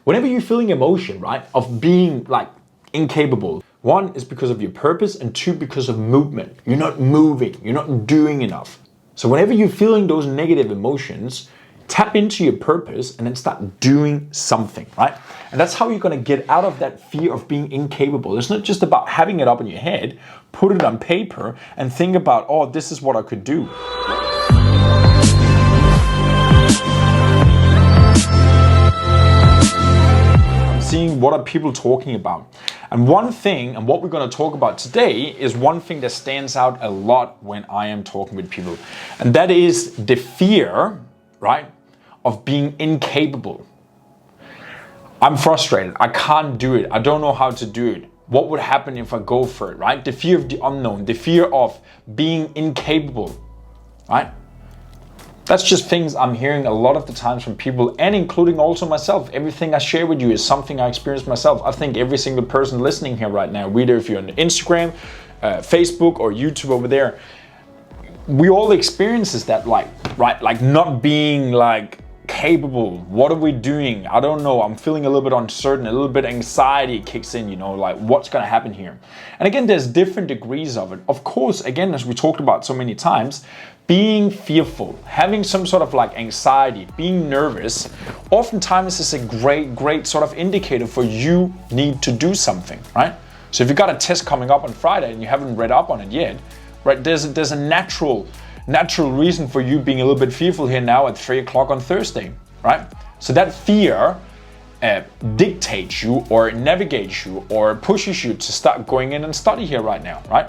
Whenever you're feeling emotion, right, of being like incapable, one is because of your purpose and two, because of movement. You're not moving, you're not doing enough. So whenever you're feeling those negative emotions, tap into your purpose and then start doing something, right? And that's how you're gonna get out of that fear of being incapable. It's not just about having it up in your head, put it on paper and think about, oh, this is what I could do. I'm seeing what are people talking about. And one thing, and what we're gonna talk about today, is one thing that stands out a lot when I am talking with people. And that is the fear, right, of being incapable. I'm frustrated, I can't do it, I don't know how to do it. What would happen if I go for it, right? The fear of the unknown, the fear of being incapable, right? That's just things I'm hearing a lot of the times from people, and including also myself. Everything I share with you is something I experienced myself. I think every single person listening here right now, whether if you're on Instagram, Facebook or YouTube over there, we all experiences that, like, right? Like not being like capable. What are we doing? I don't know. I'm feeling a little bit uncertain, a little bit anxiety kicks in, you know, like what's going to happen here? And again, there's different degrees of it. Of course, again, as we talked about so many times, being fearful, having some sort of like anxiety, being nervous, oftentimes is a great sort of indicator for you need to do something, right? So if you got a test coming up on Friday and you haven't read up on it yet, right, there's a natural reason for you being a little bit fearful here now at 3 o'clock on Thursday, right? So that fear dictates you or navigates you or pushes you to start going in and study here right now, right?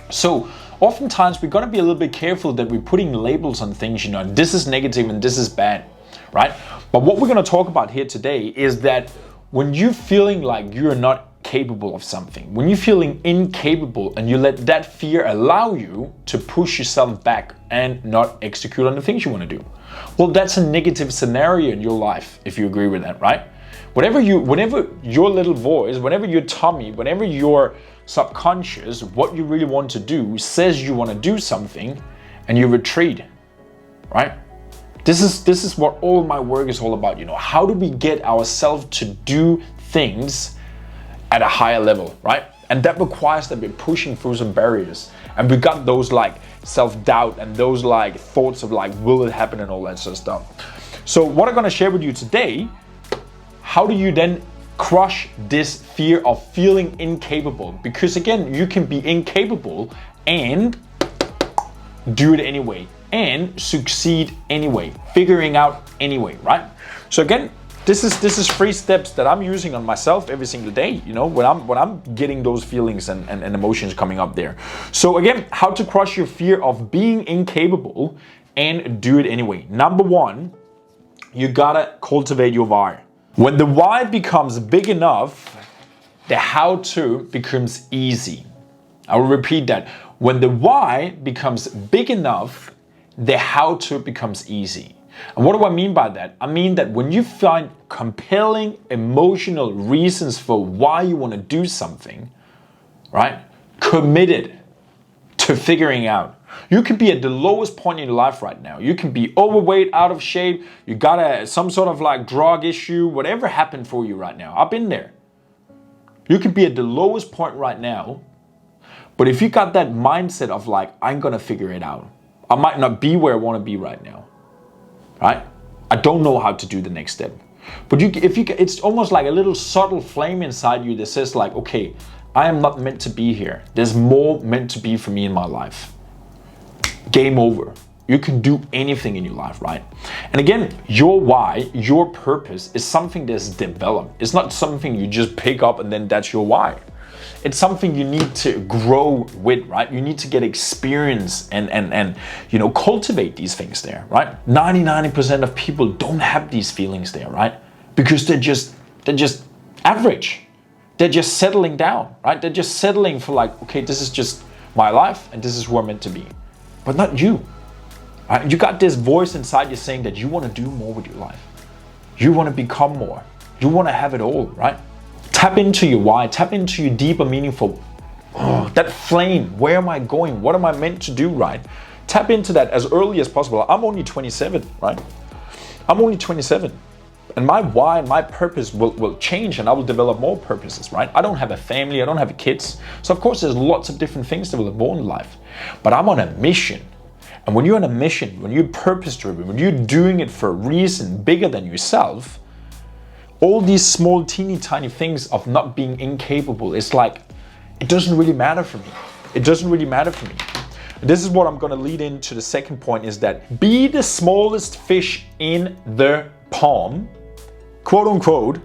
So oftentimes we're gonna be a little bit careful that we're putting labels on things, you know, this is negative and this is bad, right? But what we're gonna talk about here today is that when you're feeling like you're not capable of something, when you're feeling incapable and you let that fear allow you to push yourself back and not execute on the things you want to do, well, that's a negative scenario in your life, if you agree with that, right? Whenever your little voice, whenever your tummy, whenever your subconscious, what you really want to do says you want to do something and you retreat, right? This is what all my work is all about, you know. How do we get ourselves to do things at a higher level, right? And that requires that we're pushing through some barriers. And we got those like self-doubt and those like thoughts of like, will it happen and all that sort of stuff. So what I'm gonna share with you today, how do you then crush this fear of feeling incapable? Because again, you can be incapable and do it anyway and succeed anyway, figuring out anyway, right? So again, this is 3 steps that I'm using on myself every single day, you know, when I'm getting those feelings and emotions coming up there. So again, how to crush your fear of being incapable and do it anyway. Number 1, you gotta cultivate your why. When the why becomes big enough, the how-to becomes easy. I will repeat that. When the why becomes big enough, the how-to becomes easy. And what do I mean by that? I mean that when you find compelling emotional reasons for why you want to do something, right? Committed to figuring out. You could be at the lowest point in your life right now. You can be overweight, out of shape. You got some sort of like drug issue, whatever happened for you right now. I've been there. You could be at the lowest point right now. But if you got that mindset of like, I'm going to figure it out. I might not be where I want to be right now. Right? I don't know how to do the next step. But it's almost like a little subtle flame inside you that says like, okay, I am not meant to be here. There's more meant to be for me in my life. Game over. You can do anything in your life, right? And again, your why, your purpose is something that's developed. It's not something you just pick up and then that's your why. It's something you need to grow with, right? You need to get experience and you know, cultivate these things there, right? 99% of people don't have these feelings there, right? Because they're just average. They're just settling down, right? They're just settling for like, okay, this is just my life and this is who I'm meant to be. But not you, right? You got this voice inside you saying that you want to do more with your life. You want to become more. You want to have it all, right? Tap into your why, tap into your deeper, meaningful, that flame. Where am I going? What am I meant to do, right? Tap into that as early as possible. I'm only 27, right? I'm only 27. And my why, my purpose will change, and I will develop more purposes, right? I don't have a family, I don't have kids. So of course there's lots of different things that will involve in life. But I'm on a mission. And when you're on a mission, when you're purpose driven, when you're doing it for a reason bigger than yourself, all these small teeny tiny things of not being incapable, it's like, it doesn't really matter for me. It doesn't really matter for me. And this is what I'm gonna lead into the second point, is that be the smallest fish in the pond, quote unquote,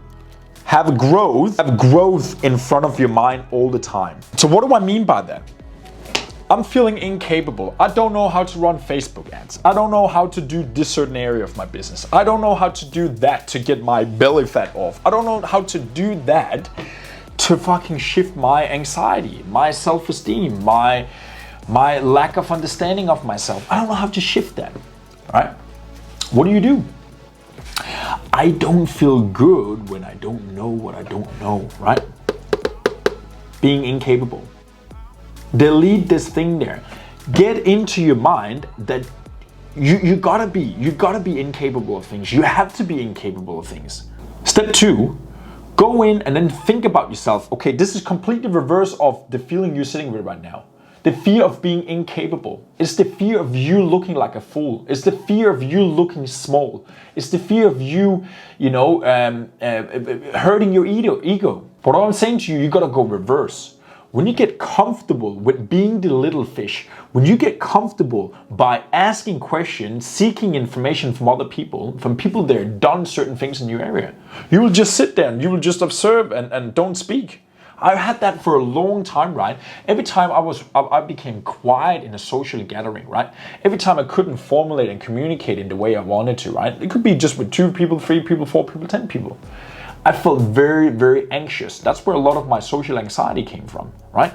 have growth in front of your mind all the time. So what do I mean by that? I'm feeling incapable. I don't know how to run Facebook ads. I don't know how to do this certain area of my business. I don't know how to do that to get my belly fat off. I don't know how to do that to fucking shift my anxiety, my self-esteem, my lack of understanding of myself. I don't know how to shift that, right? What do? I don't feel good when I don't know what I don't know, right? Being incapable. Delete this thing there. Get into your mind that you gotta be incapable of things. You have to be incapable of things. Step 2, go in and then think about yourself. Okay, this is completely reverse of the feeling you're sitting with right now. The fear of being incapable. It's the fear of you looking like a fool. It's the fear of you looking small. It's the fear of you, hurting your ego. But what I'm saying to you, you gotta go reverse. When you get comfortable with being the little fish, when you get comfortable by asking questions, seeking information from other people, from people that have done certain things in your area, you will just sit there and you will just observe and don't speak. I had that for a long time, right? Every time I became quiet in a social gathering, right? Every time I couldn't formulate and communicate in the way I wanted to, right? It could be just with 2 people, 3 people, 4 people, 10 people. I felt very, very anxious. That's where a lot of my social anxiety came from, right?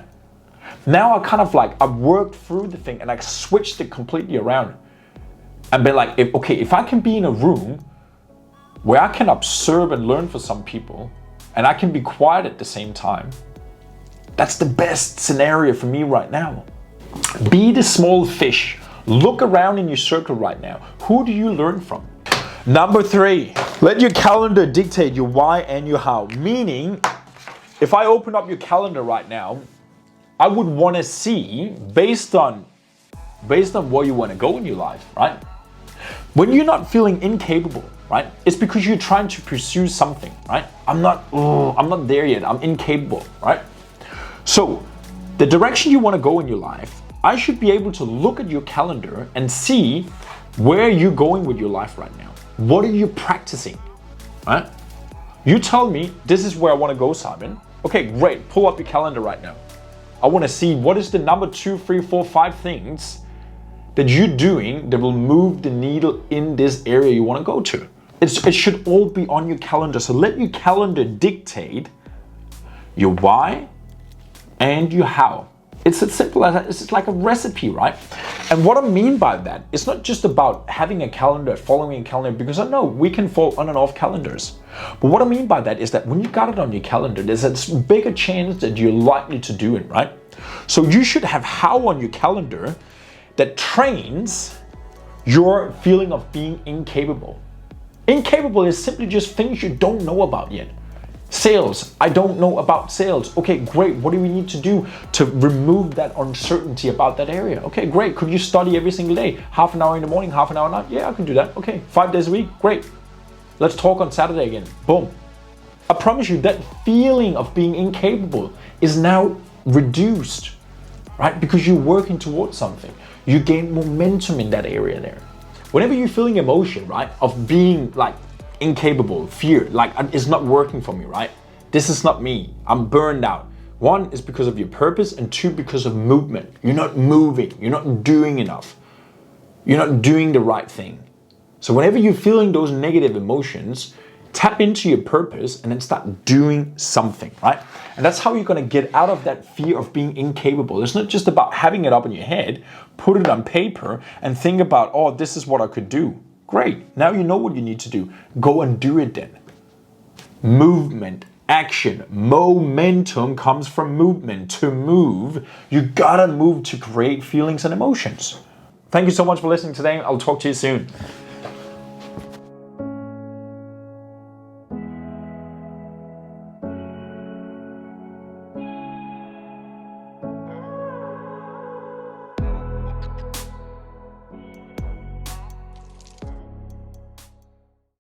Now I've worked through the thing and I switched it completely around and been like, if I can be in a room where I can observe and learn for some people and I can be quiet at the same time, that's the best scenario for me right now. Be the small fish. Look around in your circle right now. Who do you learn from? Number 3, let your calendar dictate your why and your how. Meaning, if I open up your calendar right now, I would want to see based on where you want to go in your life, right? When you're not feeling incapable, right? It's because you're trying to pursue something, right? I'm not there yet. I'm incapable, right? So, the direction you want to go in your life, I should be able to look at your calendar and see where you're going with your life right now. What are you practicing, right? You tell me, this is where I want to go, Simon. Okay, great. Pull up your calendar right now. I want to see what is the number 2, 3, 4, 5 things that you're doing that will move the needle in this area you want to go to. It should all be on your calendar. So let your calendar dictate your why and your how. It's as simple as that. It's like a recipe, right? And what I mean by that, it's not just about having a calendar, following a calendar, because I know we can fall on and off calendars. But what I mean by that is that when you got it on your calendar, there's a bigger chance that you're likely to do it, right? So you should have how on your calendar that trains your feeling of being incapable. Incapable is simply just things you don't know about yet. Sales, I don't know about sales. Okay, great. What do we need to do to remove that uncertainty about that area? Okay, great. Could you study every single day? Half an hour in the morning, half an hour at night? Yeah, I can do that. Okay, 5 days a week? Great. Let's talk on Saturday again. Boom. I promise you that feeling of being incapable is now reduced, right? Because you're working towards something. You gain momentum in that area there. Whenever you're feeling emotion, right, of being like incapable, fear, like it's not working for me, right? This is not me. I'm burned out. 1 is because of your purpose, and 2 because of movement. You're not moving. You're not doing enough. You're not doing the right thing. So whenever you're feeling those negative emotions, tap into your purpose and then start doing something, right? And that's how you're going to get out of that fear of being incapable. It's not just about having it up in your head, put it on paper and think about, oh, this is what I could do. Great. Now you know what you need to do. Go and do it then. Movement, action, momentum comes from movement. To move, you gotta move to create feelings and emotions. Thank you so much for listening today. I'll talk to you soon.